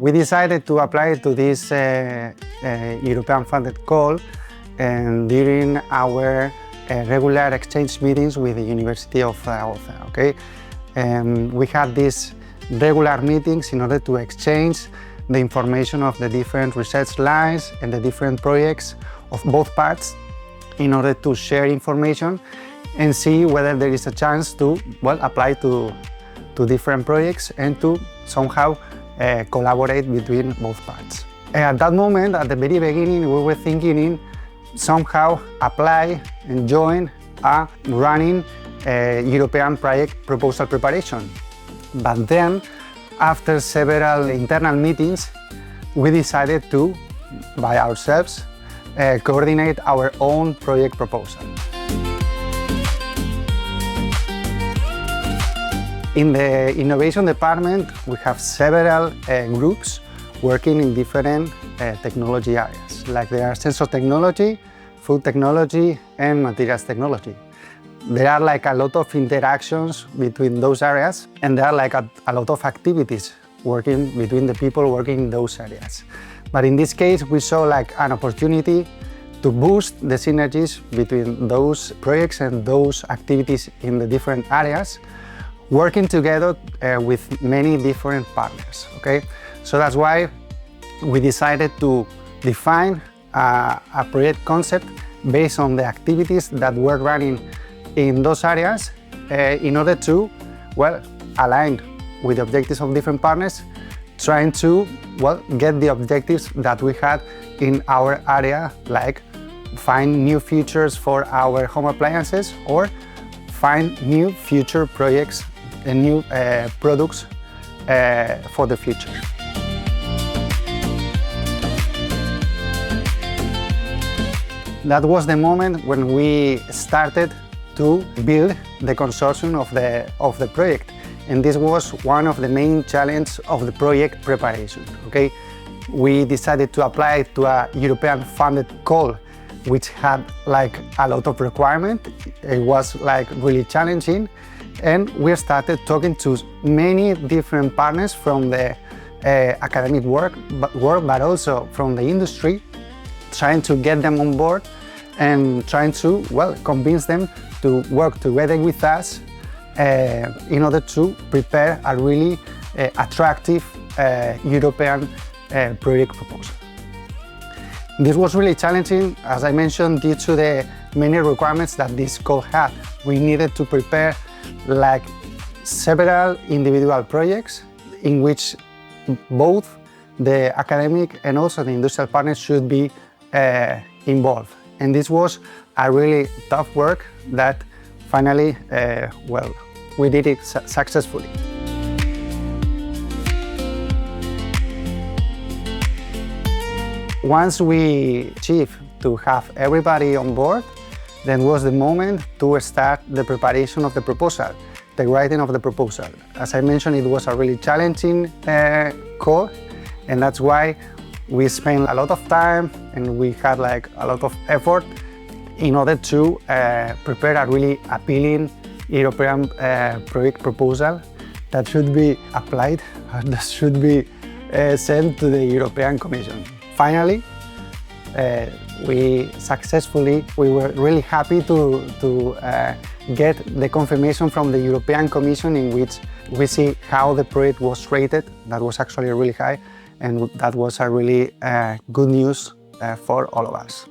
We decided to apply to this European funded call during our regular exchange meetings with the University of Zaragoza. Okay? We had these regular meetings in order to exchange the information of the different research lines and the different projects of both parts in order to share information and see whether there is a chance to, well, apply to different projects and to somehow collaborate between both parts. At that moment, at the very beginning, we were thinking in somehow apply and join a running European project proposal preparation. But then, after several internal meetings, we decided to, by ourselves, coordinate our own project proposal. In the innovation department, we have several groups working in different technology areas, like there are sensor technology, food technology, and materials technology. There are like a lot of interactions between those areas, and there are like a lot of activities working between the people working in those areas. But in this case, we saw like an opportunity to boost the synergies between those projects and those activities in the different areas, working together with many different partners. Okay? So that's why we decided to define a project concept based on the activities that were running in those areas in order to, well, align with the objectives of different partners, trying to, well, get the objectives that we had in our area, like find new features for our home appliances or find new future projects and new products for the future. That was the moment when we started to build the consortium of the project. And this was one of the main challenges of the project preparation. Okay? We decided to apply to a European funded call, which had like a lot of requirements. It was like really challenging. And we started talking to many different partners from the academic work, but also from the industry, trying to get them on board and trying to, well, convince them to work together with us in order to prepare a really attractive European project proposal. This was really challenging, as I mentioned, due to the many requirements that this call had. We needed to prepare like several individual projects in which both the academic and also the industrial partners should be involved. And this was a really tough work that finally, well, we did it successfully. Once we achieved to have everybody on board, then was the moment to start the preparation of the proposal, the writing of the proposal. As I mentioned, it was a really challenging call, and that's why we spent a lot of time and we had like a lot of effort in order to prepare a really appealing European project proposal that should be applied, that should be sent to the European Commission. Finally, we were really happy to get the confirmation from the European Commission in which we see how the project was rated. That was actually really high, and that was a really good news for all of us.